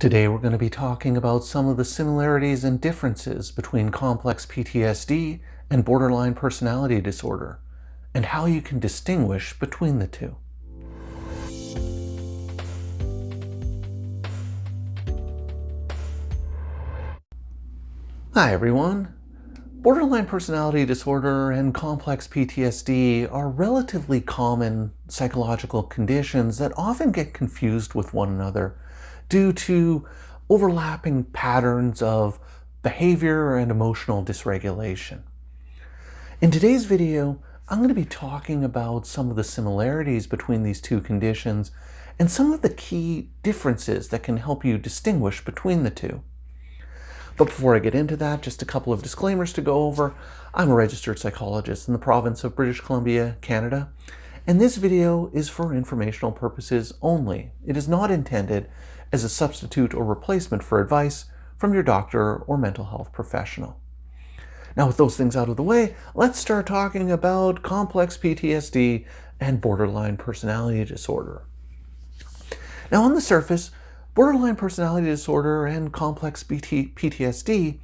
Today we're going to be talking about some of the similarities and differences between complex PTSD and borderline personality disorder, and how you can distinguish between the two. Hi everyone! Borderline personality disorder and complex PTSD are relatively common psychological conditions that often get confused with one another due to overlapping patterns of behavior and emotional dysregulation. In today's video, I'm going to be talking about some of the similarities between these two conditions and some of the key differences that can help you distinguish between the two. But before I get into that, just a couple of disclaimers to go over. I'm a registered psychologist in the province of British Columbia, Canada, and this video is for informational purposes only. It is not intended as a substitute or replacement for advice from your doctor or mental health professional. Now, with those things out of the way, let's start talking about complex PTSD and borderline personality disorder. Now, on the surface, borderline personality disorder and complex PTSD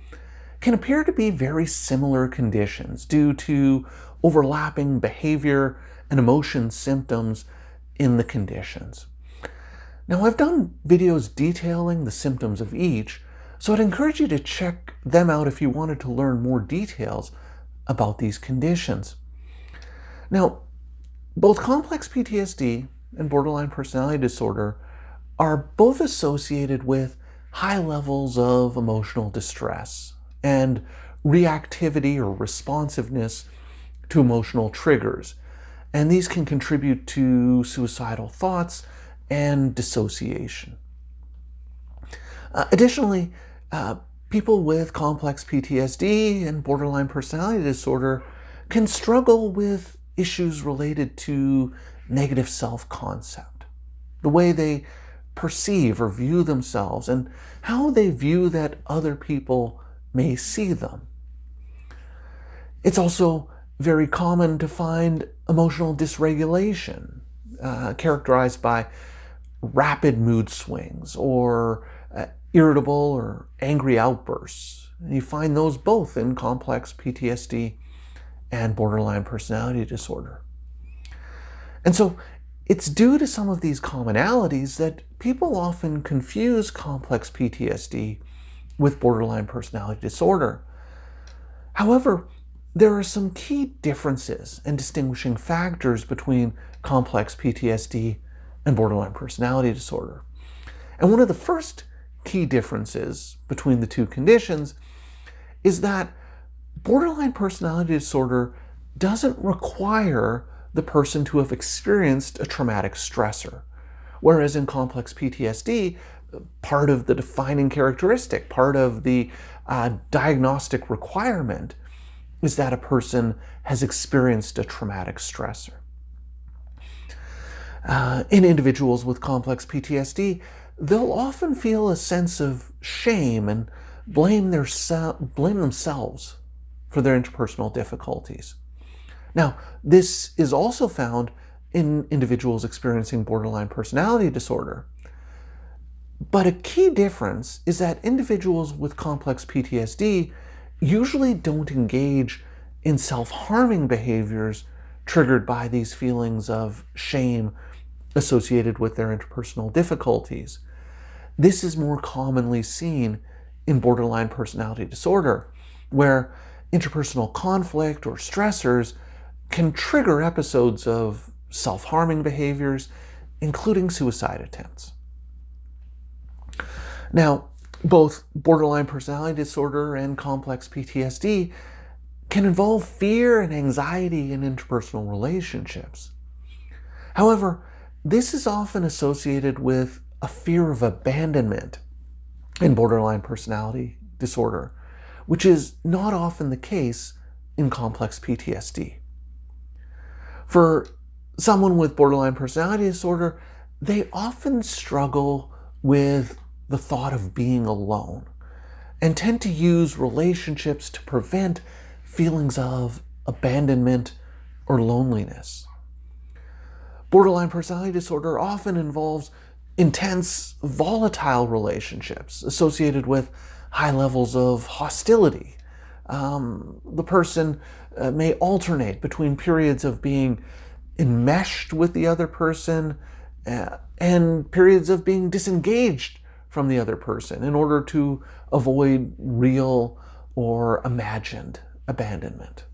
can appear to be very similar conditions due to overlapping behavior and emotion symptoms in the conditions. Now, I've done videos detailing the symptoms of each, so I'd encourage you to check them out if you wanted to learn more details about these conditions. Now, both complex PTSD and borderline personality disorder are both associated with high levels of emotional distress and reactivity or responsiveness to emotional triggers. And these can contribute to suicidal thoughts and dissociation. Additionally, people with complex PTSD and borderline personality disorder can struggle with issues related to negative self-concept, the way they perceive or view themselves, and how they view that other people may see them. It's also very common to find emotional dysregulation, characterized by rapid mood swings or irritable or angry outbursts. And you find those both in complex PTSD and borderline personality disorder. And so it's due to some of these commonalities that people often confuse complex PTSD with borderline personality disorder. However, there are some key differences and distinguishing factors between complex PTSD and borderline personality disorder. And one of the first key differences between the two conditions is that borderline personality disorder doesn't require the person to have experienced a traumatic stressor, whereas in complex PTSD, part of the defining characteristic, part of the diagnostic requirement is that a person has experienced a traumatic stressor. In individuals with complex PTSD, they'll often feel a sense of shame and blame themselves for their interpersonal difficulties. Now, this is also found in individuals experiencing borderline personality disorder. But a key difference is that individuals with complex PTSD usually don't engage in self-harming behaviors triggered by these feelings of shame associated with their interpersonal difficulties. This is more commonly seen in borderline personality disorder, where interpersonal conflict or stressors can trigger episodes of self-harming behaviors, including suicide attempts. Now, both borderline personality disorder and complex PTSD can involve fear and anxiety in interpersonal relationships. However, this is often associated with a fear of abandonment in borderline personality disorder, which is not often the case in complex PTSD. For someone with borderline personality disorder, they often struggle with the thought of being alone and tend to use relationships to prevent feelings of abandonment or loneliness. Borderline personality disorder often involves intense, volatile relationships associated with high levels of hostility. The person may alternate between periods of being enmeshed with the other person and periods of being disengaged from the other person in order to avoid real or imagined abandonment.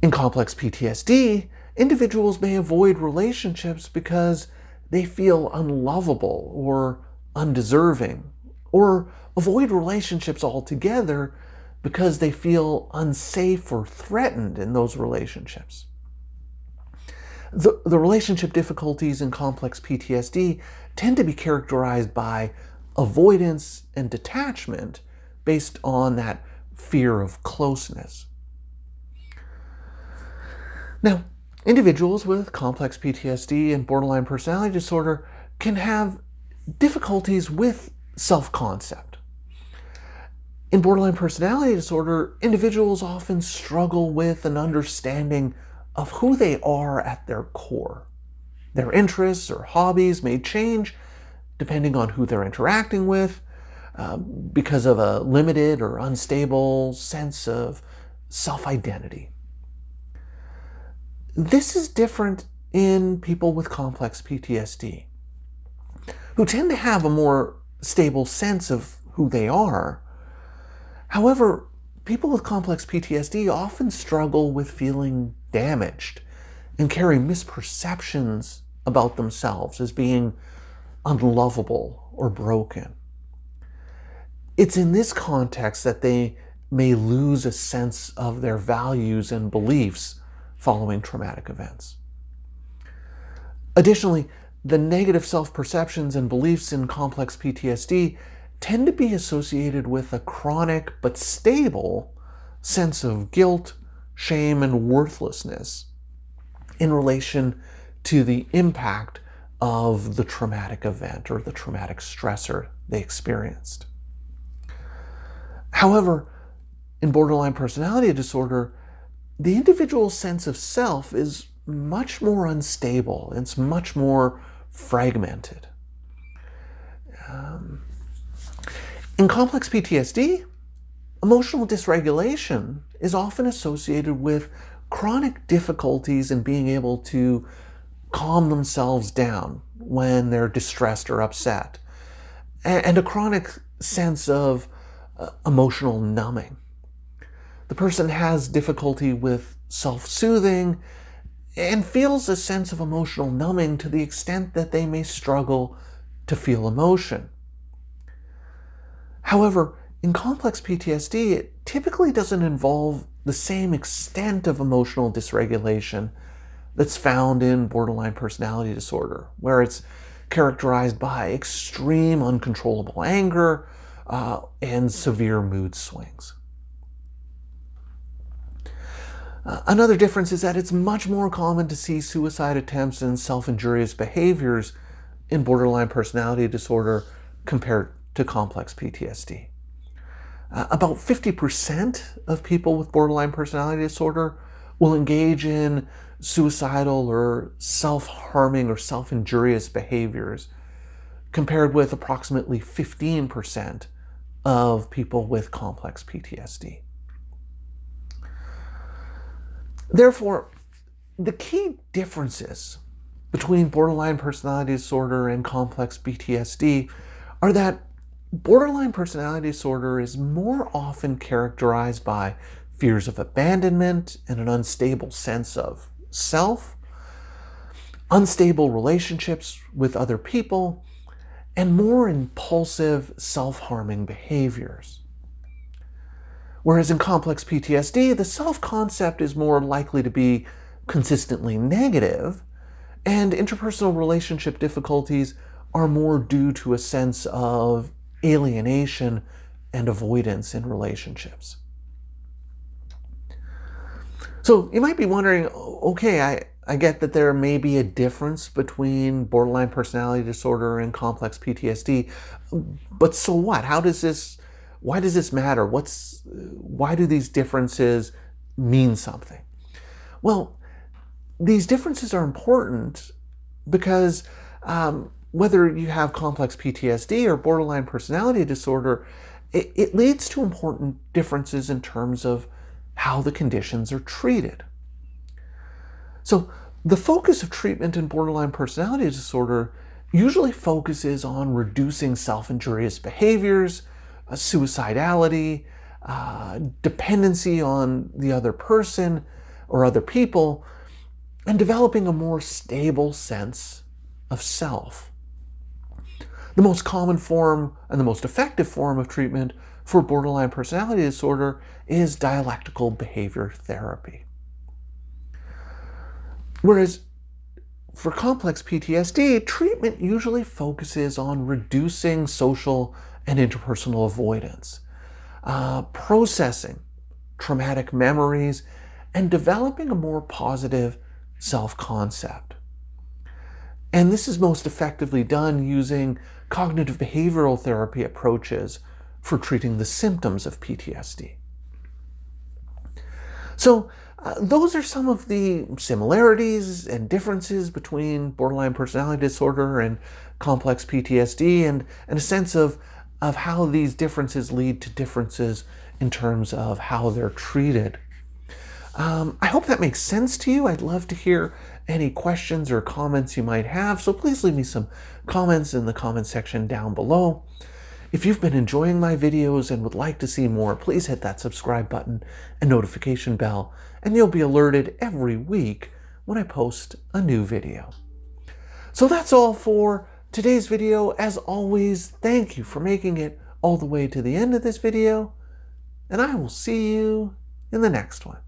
In complex PTSD, individuals may avoid relationships because they feel unlovable or undeserving, or avoid relationships altogether because they feel unsafe or threatened in those relationships. The relationship difficulties in complex PTSD tend to be characterized by avoidance and detachment based on that fear of closeness. Now, individuals with complex PTSD and borderline personality disorder can have difficulties with self-concept. In borderline personality disorder, individuals often struggle with an understanding of who they are at their core. Their interests or hobbies may change depending on who they're interacting with because of a limited or unstable sense of self-identity. This is different in people with complex PTSD, who tend to have a more stable sense of who they are. However, people with complex PTSD often struggle with feeling damaged and carry misperceptions about themselves as being unlovable or broken. It's in this context that they may lose a sense of their values and beliefs following traumatic events. Additionally, the negative self-perceptions and beliefs in complex PTSD tend to be associated with a chronic but stable sense of guilt, shame, and worthlessness in relation to the impact of the traumatic event or the traumatic stressor they experienced. However, in borderline personality disorder, the individual's sense of self is much more unstable. It's much more fragmented. In complex PTSD, emotional dysregulation is often associated with chronic difficulties in being able to calm themselves down when they're distressed or upset, and a chronic sense of emotional numbing. The person has difficulty with self-soothing and feels a sense of emotional numbing to the extent that they may struggle to feel emotion. However, in complex PTSD, it typically doesn't involve the same extent of emotional dysregulation that's found in borderline personality disorder, where it's characterized by extreme uncontrollable anger and severe mood swings. Another difference is that it's much more common to see suicide attempts and self-injurious behaviors in borderline personality disorder compared to complex PTSD. About 50% of people with borderline personality disorder will engage in suicidal or self-harming or self-injurious behaviors, compared with approximately 15% of people with complex PTSD. Therefore, the key differences between borderline personality disorder and complex PTSD are that borderline personality disorder is more often characterized by fears of abandonment and an unstable sense of self, unstable relationships with other people, and more impulsive, self-harming behaviors. Whereas in complex PTSD, the self-concept is more likely to be consistently negative, and interpersonal relationship difficulties are more due to a sense of alienation and avoidance in relationships. So you might be wondering, okay, I get that there may be a difference between borderline personality disorder and complex PTSD, but so what? Why does this matter? Why do these differences mean something? Well, these differences are important because Whether you have complex PTSD or borderline personality disorder, it leads to important differences in terms of how the conditions are treated. So the focus of treatment in borderline personality disorder usually focuses on reducing self-injurious behaviors, suicidality, dependency on the other person or other people, and developing a more stable sense of self. The most common form and the most effective form of treatment for borderline personality disorder is dialectical behavior therapy. Whereas for complex PTSD, treatment usually focuses on reducing social and interpersonal avoidance, processing traumatic memories, and developing a more positive self-concept. And this is most effectively done using cognitive behavioral therapy approaches for treating the symptoms of PTSD. So those are some of the similarities and differences between borderline personality disorder and complex PTSD, and a sense of how these differences lead to differences in terms of how they're treated. I hope that makes sense to you. I'd love to hear any questions or comments you might have, so please leave me some comments in the comment section down below. If you've been enjoying my videos and would like to see more, please hit that subscribe button and notification bell, and you'll be alerted every week when I post a new video. So that's all for today's video. As always, thank you for making it all the way to the end of this video, and I will see you in the next one.